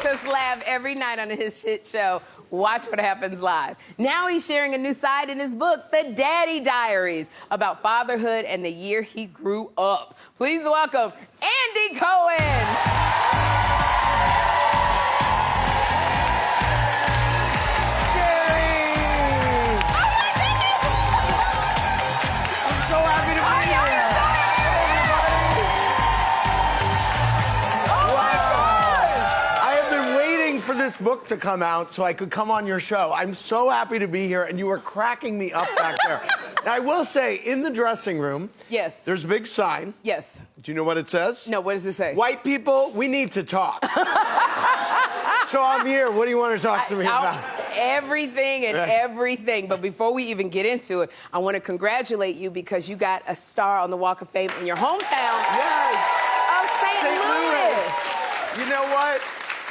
makes us laugh every night on his shit show, Watch What Happens Live. Now he's sharing a new side in his book, The Daddy Diaries, about fatherhood and the year he grew up. Please welcome Andy Cohen. This book to come out so I could come on your show. I'm so happy to be here, and you were cracking me up back there. Now, I will say, in the dressing room, yes, there's a big sign. Yes. Do you know what it says? No, what does it say? White people, we need to talk. So I'm here. What do you want to talk to me about? Everything and everything. But before we even get into it, I want to congratulate you because you got a star on the Walk of Fame in your hometown. Yes. Of St. Louis. You know what?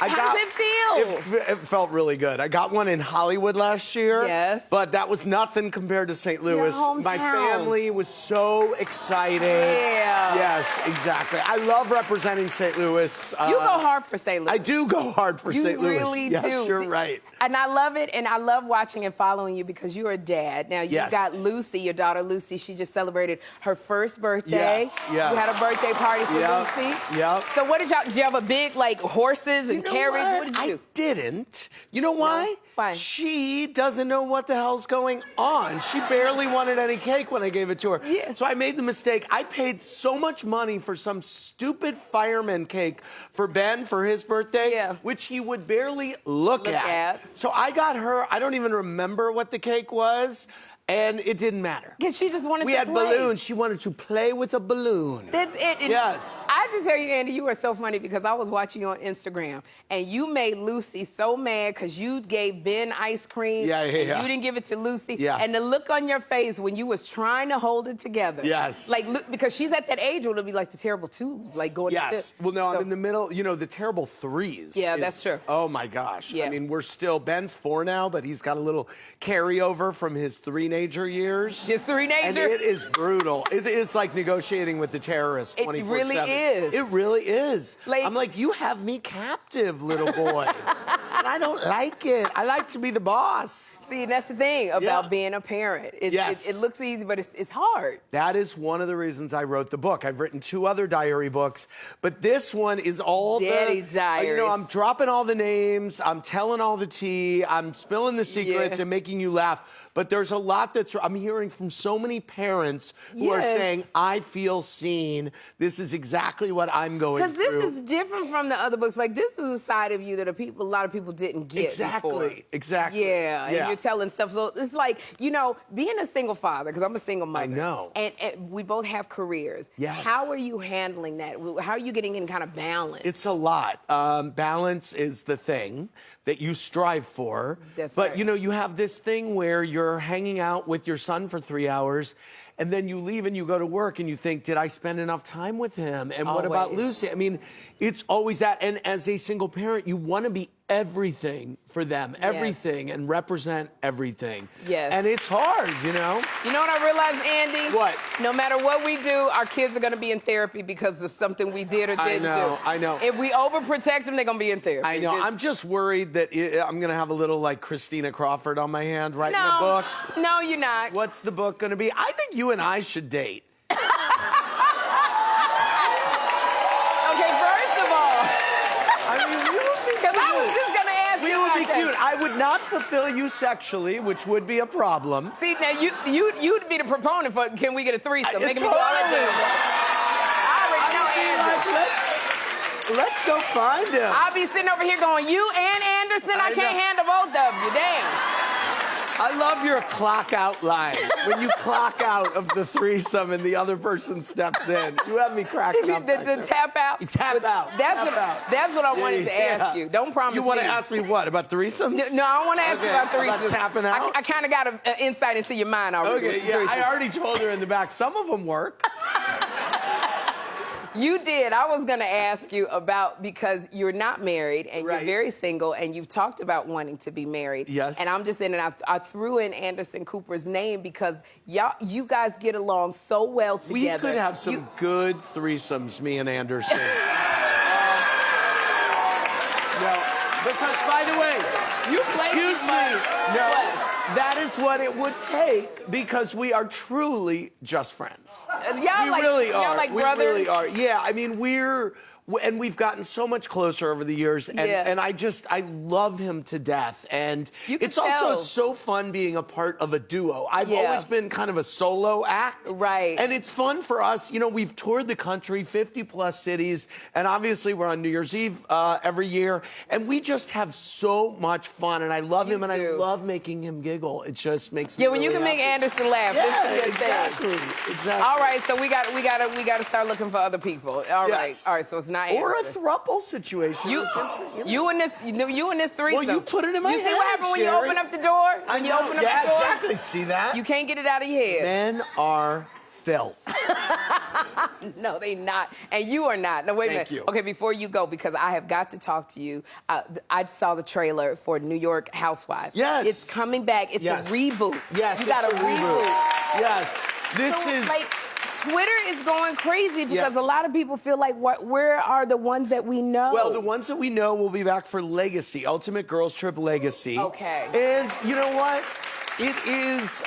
How does it feel? It felt really good. I got one in Hollywood last year. Yes. But that was nothing compared to St. Louis. Your hometown. My family was so excited. Yeah. Yes, exactly. I love representing St. Louis. You go hard for St. Louis. I do go hard for St. Louis. You really do. Yes, you're right. And I love it, and I love watching and following you because you're a dad. Now, you got Lucy, your daughter Lucy. She just celebrated her first birthday. Yes, yes. You had a birthday party for Lucy. Yep. So what did you have a big, like, horses and carriage? What did you do? I didn't. You know why? No? Why? She doesn't know what the hell's going on. She barely wanted any cake when I gave it to her. Yeah. So I made the mistake. I paid so much money for some stupid fireman cake for Ben for his birthday, which he would barely look at. So I got her, I don't even remember what the cake was. And it didn't matter. Because she just wanted to play. We had balloons. She wanted to play with a balloon. That's it. And yes. I just tell you, Andy, you are so funny because I was watching you on Instagram, and you made Lucy so mad because you gave Ben ice cream. Yeah. You didn't give it to Lucy. Yeah. And the look on your face when you was trying to hold it together. Yes. Like, look, because she's at that age where it'll be like the terrible twos, like going to Yes. Well, no, I'm in the middle. You know, the terrible threes. Yeah, that's true. Oh, my gosh. Yeah. I mean, Ben's 4 now, but he's got a little carryover from his three-nager years. Just three-nager? And it is brutal. It is like negotiating with the terrorists 24/7. It really is. It really is. Like, I'm like, you have me captive, little boy. And I don't like it. I like to be the boss. See, that's the thing about being a parent. It looks easy, but it's hard. That is one of the reasons I wrote the book. I've written 2 other diary books, but this one is all Daddy Diaries. You know, I'm dropping all the names, I'm telling all the tea, I'm spilling the secrets and making you laugh. But there's a lot I'm hearing from so many parents who are saying, I feel seen. This is exactly what I'm going through. Because this is different from the other books. Like, this is a side of you that a lot of people didn't get before. Exactly. Yeah, and you're telling stuff. So it's like, you know, being a single father, because I'm a single mother. I know. And we both have careers. Yes. How are you handling that? How are you getting in kind of balance? It's a lot. Balance is the thing that you strive for. That's but, right. you know, you have this thing where you're hanging out with your son for 3 hours, and then you leave and you go to work and you think, did I spend enough time with him? And what about Lucy? I mean, it's always that. And as a single parent, you want to be everything for them, everything, and represent everything. Yes. And it's hard, you know? You know what I realized, Andy? What? No matter what we do, our kids are going to be in therapy because of something we did or didn't do. I know. If we overprotect them, they're going to be in therapy. I know. I'm just worried that I'm going to have a little, like, Christina Crawford on my hand writing a book. No, you're not. What's the book going to be? I think you and I should date. I would not fulfill you sexually, which would be a problem. See, now you'd be the proponent for, can we get a threesome? They can be all I already know Andrew. Let's go find him. I'll be sitting over here going, you and Anderson, I can't handle both of you, damn. I love your clock out line. When you clock out of the threesome and the other person steps in. You have me cracking up. The tap out? Tap out. That's what I wanted to ask you. Don't promise me. You want to ask me what? About threesomes? No, I want to ask you about threesomes. About tapping out? I kind of got an insight into your mind already. Okay, yeah, I already told her in the back. Some of them work. You did. I was going to ask you about, because you're not married and you're very single and you've talked about wanting to be married. Yes. And I'm just in, and I threw in Anderson Cooper's name because you guys get along so well together. We could have some good threesomes, me and Anderson. No. Because, by the way, You play excuse too me, much. no, What? that is what it would take because we are truly just friends. Y'all We like, really y'all are. like We brothers? really are. Yeah, I mean, and we've gotten so much closer over the years, and I love him to death. And You can it's also tell. so fun being a part of a duo. I've always been kind of a solo act. Right. And it's fun for us. You know, we've toured the country, 50 plus cities, and obviously we're on New Year's Eve every year, and we just have so much fun. And I love him, and I love making him giggle. It just makes me Yeah, when you can make Anderson laugh, Yeah, this is your exactly. thing. Exactly. All right, so we got to start looking for other people. All right, so it's not Or a Anderson. throuple situation. You and this threesome. Well, you put it in my You see head, what happened when you Sherry. open up the door? When you open up yeah, the door? exactly. See that? You can't get it out of your head. Men are filth. No, they not. And you are not. No, wait a minute. Thank you. Okay, before you go, because I have got to talk to you, I saw the trailer for New York Housewives. Yes. It's coming back. It's a reboot. Yes, you got it's a a reboot. Yes. This So, is... like, Twitter is going crazy because a lot of people feel like, where are the ones that we know? Well, the ones that we know will be back for Legacy, Ultimate Girls Trip Legacy. Okay. And you know what? It is,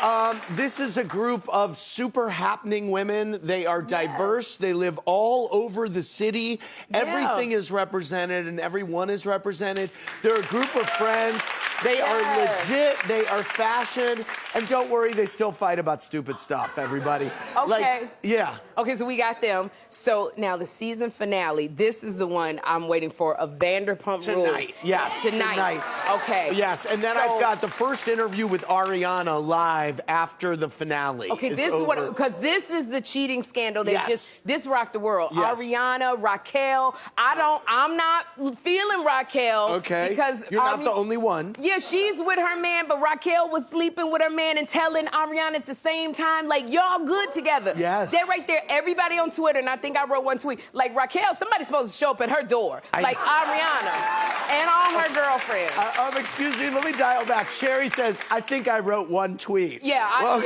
this is a group of super happening women. They are diverse. They live all over the city. Everything is represented and everyone is represented. They're a group of friends. They are legit. They are fashion. And don't worry, they still fight about stupid stuff, everybody. Okay. Like, yeah. Okay, so we got them. So now the season finale, this is the one I'm waiting for, of Vanderpump Rules. Tonight, yes. Tonight. Okay. Yes, and then I've got the first interview with Ariana live after the finale. Okay, this is what, because this is the cheating scandal that this rocked the world. Yes. Ariana, Raquel. I'm not feeling Raquel. Okay. Because you're not the only one. Yeah, she's with her man, but Raquel was sleeping with her man and telling Ariana at the same time, like, y'all good together. Yes. They're right there. Everybody on Twitter, and I think I wrote one tweet, like, Raquel, somebody's supposed to show up at her door. Like Ariana and all her girlfriends. Excuse me, let me dial back. Sherry says, I think I wrote one tweet. Yeah.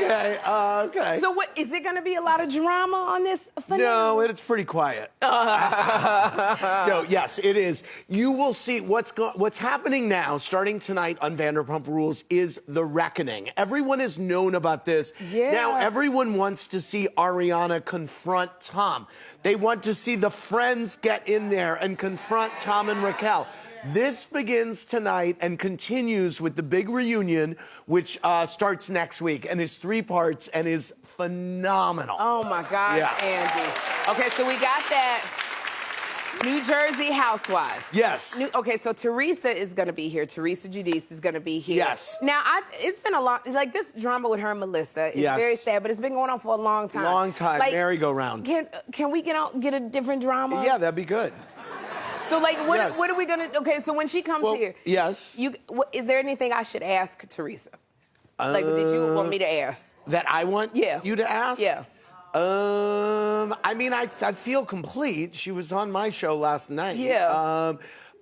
Okay. So what, is there going to be a lot of drama on this finale? No, it's pretty quiet. No, yes, it is. You will see what's happening now, starting tonight on Vanderpump Rules, is the reckoning. Everyone has known about this. Yeah. Now everyone wants to see Ariana confront Tom. They want to see the friends get in there and confront Tom and Raquel. This begins tonight and continues with the big reunion, which starts next week and is 3 parts and is phenomenal. Oh, my gosh, Andy. Okay, so we got that. New Jersey Housewives. Yes. Okay, so Teresa is going to be here. Teresa Giudice is going to be here. Yes. Now, it's been a long, like, this drama with her and Melissa is very sad, but it's been going on for a long time. Long time, like, merry-go-round. Can we get a different drama? Yeah, that'd be good. So, like, what are we going to, okay, so when she comes here. Yes. Is there anything I should ask Teresa? Like, did you want me to ask? That I want you to ask? Yeah. I mean, I feel complete. She was on my show last night. Yeah.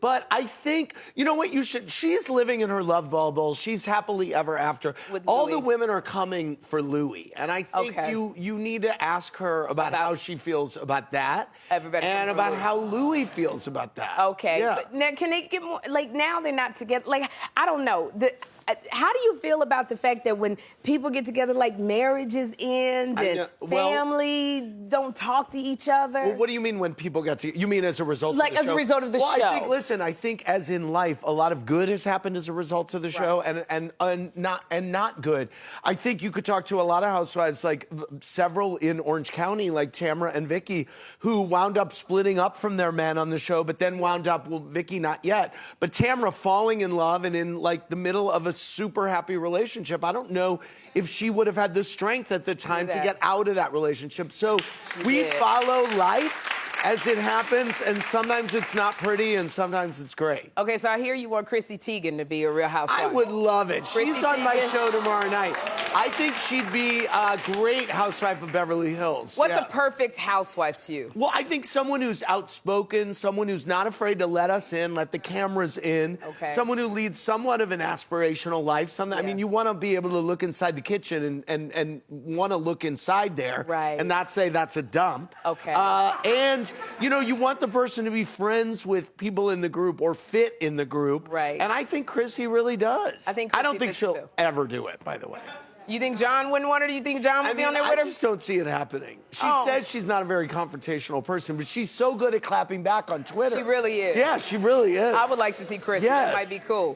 But I think, you know what, she's living in her love bubble. She's happily ever after. All the women are coming for Louis. And I think you need to ask her about how she feels about that. Everybody and about how Louis feels about that. Okay. Yeah. But now, can they get more, like, now they're not together. Like, I don't know. How do you feel about the fact that when people get together, like, marriages end and family don't talk to each other? Well, what do you mean when people get together? You mean as a result of the show? Like, as a result of the show. I think as in life, a lot of good has happened as a result of the show and not good. I think you could talk to a lot of housewives, like several in Orange County, like Tamra and Vicky, who wound up splitting up from their men on the show, but then wound up, well, Vicky not yet, but Tamra falling in love and in, like, the middle of a super happy relationship. I don't know if she would have had the strength at the time to get out of that relationship. So we follow life as it happens, and sometimes it's not pretty and sometimes it's great. Okay, so I hear you want Chrissy Teigen to be a Real Housewife. I would love it. She's on my show tomorrow night. I think she'd be a great housewife of Beverly Hills. What's a perfect housewife to you? Well, I think someone who's outspoken, someone who's not afraid to let us in, let the cameras in, someone who leads somewhat of an aspirational life. I mean, you want to be able to look inside the kitchen and want to look inside there and not say that's a dump. And, you know, you want the person to be friends with people in the group or fit in the group. And I think Chrissy really does. I don't think she'll ever do it, by the way. You think John wouldn't want her? Do you think John would be on there with her? I just don't see it happening. She says she's not a very confrontational person, but she's so good at clapping back on Twitter. She really is. Yeah, she really is. I would like to see Chris. That might be cool.